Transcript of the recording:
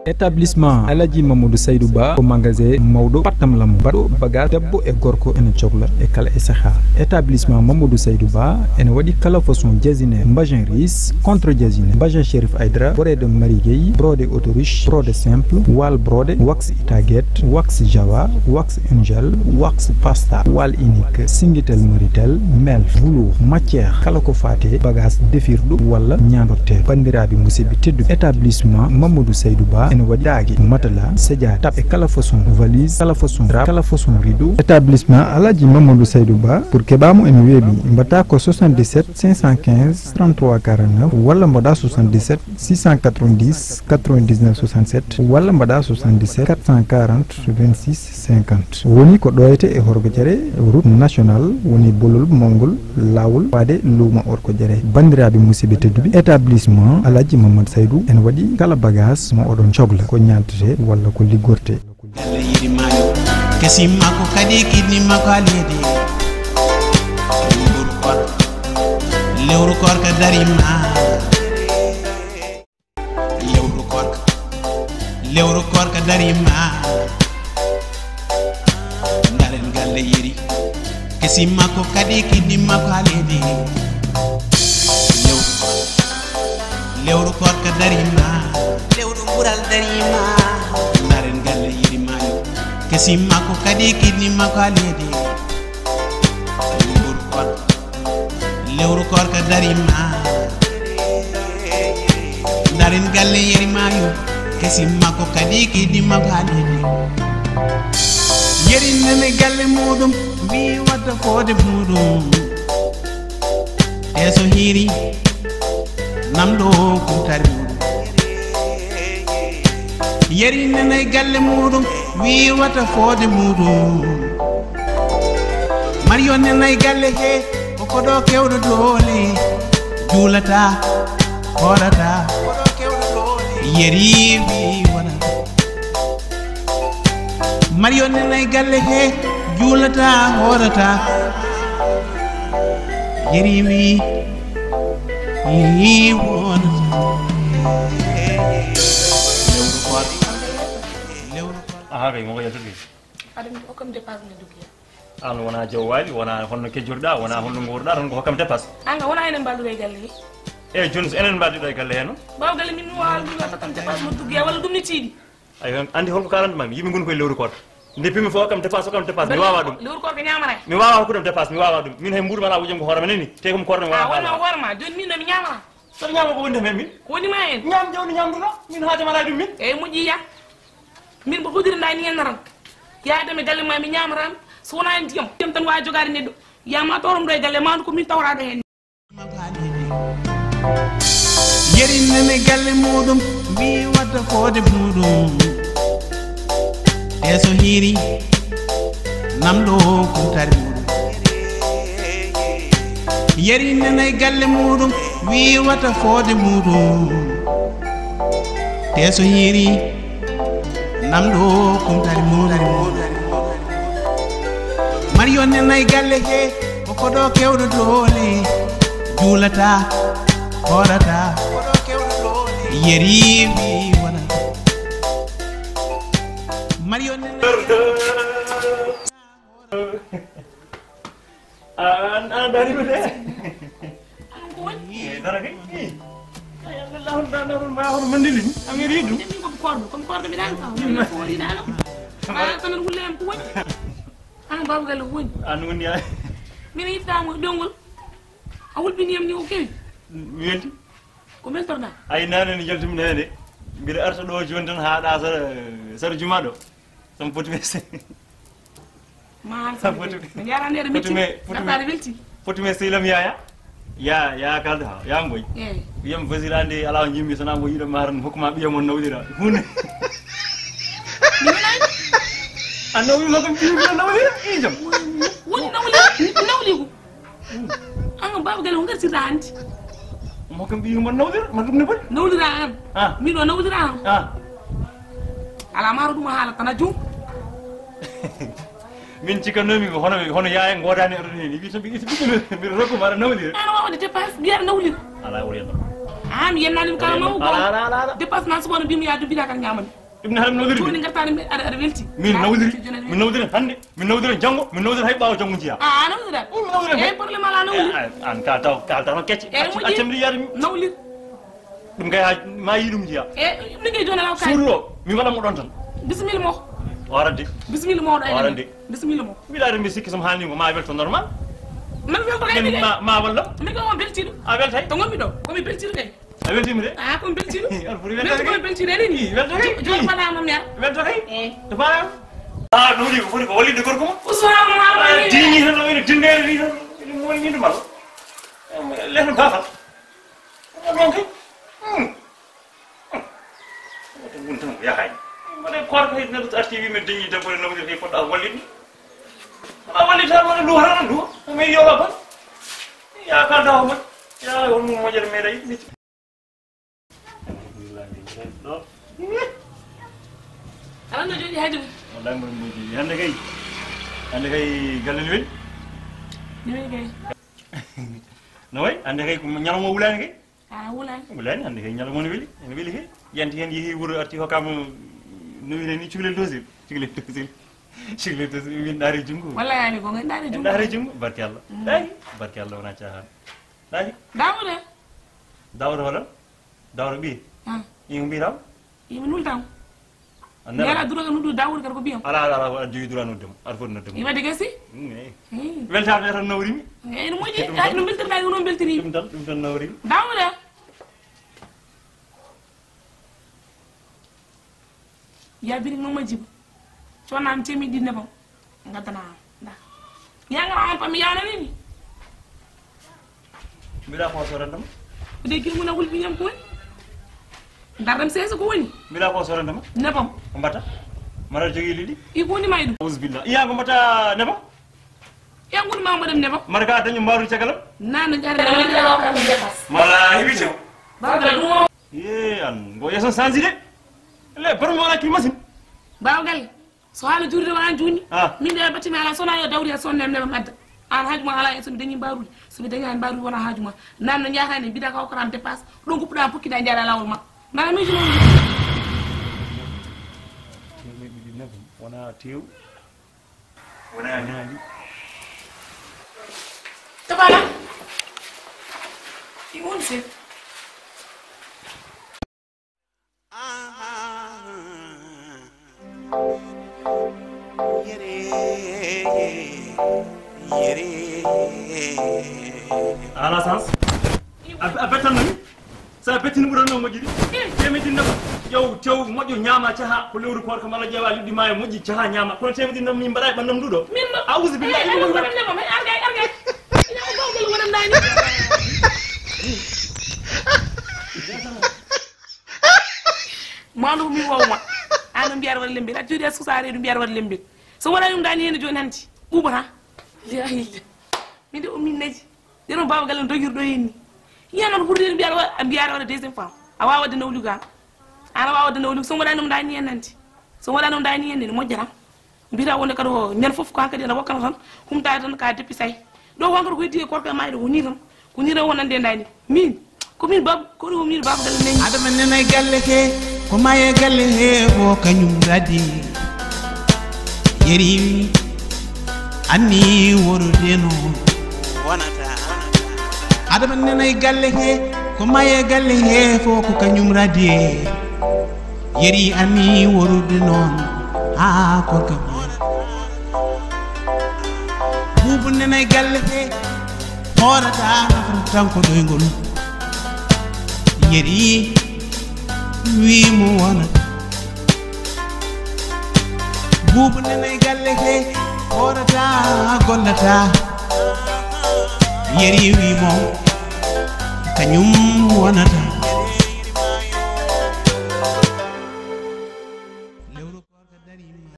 établissement Aladji Mamadou Seydou Ba ko magasin Maodo patam lam baɗo bagage debbo e gorko ene cohla e kala e sahar établissement Mamadou Seydou Ba ene waɗi kala façon jasine mbagin ris contre jasine mbagin Chérif Aïdara brodé Marie Gueye brodé autoriche brodé simple wal brodé wax itaguette wax java wax angel wax pasta wal unique singitel moritel mel velours matière kala ko fate bagage defirɗo walla ñandorte bandiraɓe musidɓe tedduɓe établissement Mamadou Seydou Ba ene waɗi daagi matala sédia tab e kala façon valise kala façon drap kala façon rideau établissement Aladji Mamadou Seydou Ba pour keɓamo ene weeɓi mbatta ko 77 515 33 49 walla mbaɗa 77 690 99 67 walla mbaɗa 77 440 26 50 woni ko ɗoyete e Orkodiéré route national woni bolol mawgol lawol waade luuma Orkodiéré bandiraɓe musidɓe tedduɓe établissement Aladji Mamadou Seydou ene waɗi kala bagage mo oɗon cohla ko ñaddete walla ko liggorte galle yiɗi mayo kesimma ko kadi kidnimma ko aliyede lewru korka darima lewru korka darima daren galle yiɗi kesimma ko kadi kidnimma ko aliyede lewru korka darima lewru ɓural darima daren galle yiɗi mayo kesimma ko kadi kidnimma ko aliyede lewru korka darima daren galle yiɗi mayo kesimma ko kadi kidnimma ko aliyede yeri nene galle muɗum mbi wadda fode muɗum e so hiiri namɗo kumtari muɗum yeri nene galle muɗum wi wata fode muɗum mariyo nene galle he koko ɗo kewɗo doole juulata horata yeri wi wonata mariyo nene galle he juulata horata yeri wi wonata kay mo ko yaltude adam ko kam dépasse ne dugi an wona jowwali wona honno kejjurɗa wona honno gurɗa ton ko hokkam dépasse anga wona enen mballude galle e jones enen mballuɗo e galle heno baw galle min wal duga tatam dépasse mo dugi walla dum ni tiidi ay andi holko kalanta mami yimi gon koye lewru korka ndepimi fo hokkam dépasse mi wawa ɗum lewru korka ñamara mi wawa hokkudem dépasse mi wawa ɗum min hay mbuɗum ala wujam ko hoorema neni te kom korno mi wawa wona worma joni min nomi ñamara soto ñama ko wonde men min ko woni ma en ñam jawdi ñamduno min haajamala ɗum min e moƴƴiya min bo hodirnda ni hennaran yaadame galle ma mi ñamaram so wona en ndiyam dem tan wawi jogade neɗɗo yama torom ɗo e galle ma ko min tawraɗo hen yeri nene galle muɗum mbi wadda fode muɗum e so hiiri namɗo kumtari muɗum yeri nene galle muɗum wi wata fode muɗum te so hiiri namɗo kumtari muɗum mariyo nene galle he koko ɗo kewɗo doole juulata horata yeri wi wonata mariyo nene an dari ko de ko woni dara kay Allah ma hono mandili am riidu ko kordo mi dal ko woni dal ala tan wullem ko woni an babu galle ko woni an woni ya min yittamo dongol a wulbiniyam ni o kewi welti ko men torda ay nane ni jaltum nene mbiɗa arta ɗo joni tan haɗa sara juma ɗo sam foti wese ma mi jarande metti dafare welti foti me sehlam ya kalde ha ya mboy wiyam wasirande ala jimmi sona mo yiɗo maran hokkuma ɓiyam on nawdira hunde annawi makam ɓiyam nawdira i jam woni nawligu an babu galle ko garsirta hande makam ɓiyam on nawdira makam ne boni nawdira an min o nawdira an ala maro ɗum haala tan a jum min cikkannomi ko hono yaaya godani oɗon hen wi so ɓiɗɗo mbiɗa rokkuma aɗa nawdira an wawde dépense mbiyata nawlira ala woni hen mi yennani kala mawu ala dépassement so wona bimi ya dubina kan ñamani ibn haram nawdiri joni ngartani ada welti min nawdiri hande min nawdiri jango min nawdiri hay bawo jango jiya nawdira e problème ala nawli an ka taw kecci accamri yar nawli dum ngay ma yidum jiya ibn ngay joni ala kay surlo mi wala mo don tan bismillah mo warande bismillah mo warande bismillah mo mi daari mi sikki sam halni ko ma welto normal man welto kay ma walla mi ko beltido weltay to ngommi do ko mi beltido kay a weltimi de ko mi beltido pour weltade ko mi beltido ni welto kay joni fana mam ñaar welto kay to faram nudi ko foti ko walide gorko mo usman ma dini tan no dindere ni tan mo ni mal lehno bafal mon kay wontan ya hay mane korko hay nadu artivi men dañi debbo no woni ko da wallini ma wallita mo lu haran du mi yoba ban ya ka daw ma ya won mo jere me day nit ala no joni hadu wallahi mo moji hande kay galani wen ni kay no way hande kay ko nyalamo wulani kay wulani hande kay nyalamo no weli kay yanti hen yehi wuro arti hokam no wini ni cuglel dosi cuglel dosi win dari jungu wallahi ani ko dari jungu barki Allah wona caahan dadi dawra wala dawra bi yi mbi raw yi nul taw yala duro ga nudu dawur gar ko biyam ala jogi dura no dem ar fon no dem iba degasi welta tan nawrimi no moji ay no beltir day no beltiri dum tan nawrimi dawra ya biri no majib chonam temi dinne bam ngadana da ya nga am pam yana ni mira ko sorandam de ki mu na wul bi ñam ko daram sese ko woni mira ko sorandam nebam mbata mara jogi lidi i ko ni maydu uzbillah iya ko mbata nebam ya ngul ma dem nebam marga dañu mbaru ciagalam nana jarre la ko defas mala hibicho bagal dum ye an go yeso sanzi de le borom wala ki machine bawgal so hala jurde wala juni min de batti mala sona yo dawri sonne nebam adda an hajuma ala so mi dañi mbaru so mi dañi mbaru wona hajuma nan no nyaatani bida ko ram dépasse don ko puda pukki da jara lawol ma na mi jino wona tew wona nani tabala I won't say ala sans abetan nami sa betin burano moji temedin naba yow tew mojo nyama caha ko lewru ko mala jewa liddi mayo moji caha nyama ko temedin nam min baray bandam dudo auzu billahi ko wonam lema may argay ina ko gogol wonam dani manu mi wawma anu mbiyar wal lembe la jodi susare du mbiyar wal lembe so wala yum dani hen joni hanti ubana ya illa mi de ummi naji deno baba galen dogir do yini yanon hurde mbiyar wala deuxième fois awa wadde nawluga ana wawa wadde nawluga so wala num dani hen nanti so wala num dani hen mo jara mbira wonde kado ñan fof ko hankadi na wakkana tan humta tan ka depuis say do wankar ko yidi korka maydo woni tan ko ni rew wonande dani min ko min bab ko ro min bab galen nani adama nenay galle ke ko maye galle he o kanyum radi yeri anni worudeno wonata adama nenay galle ke ko maye galle he fo ko kanyum radi yeri anni worudeno ha ko kam bubu nenay galle ke horata tanko doygol yeri wi mo wona bubu nenay galle ke horata gollata yeri wi mo kanyum wonata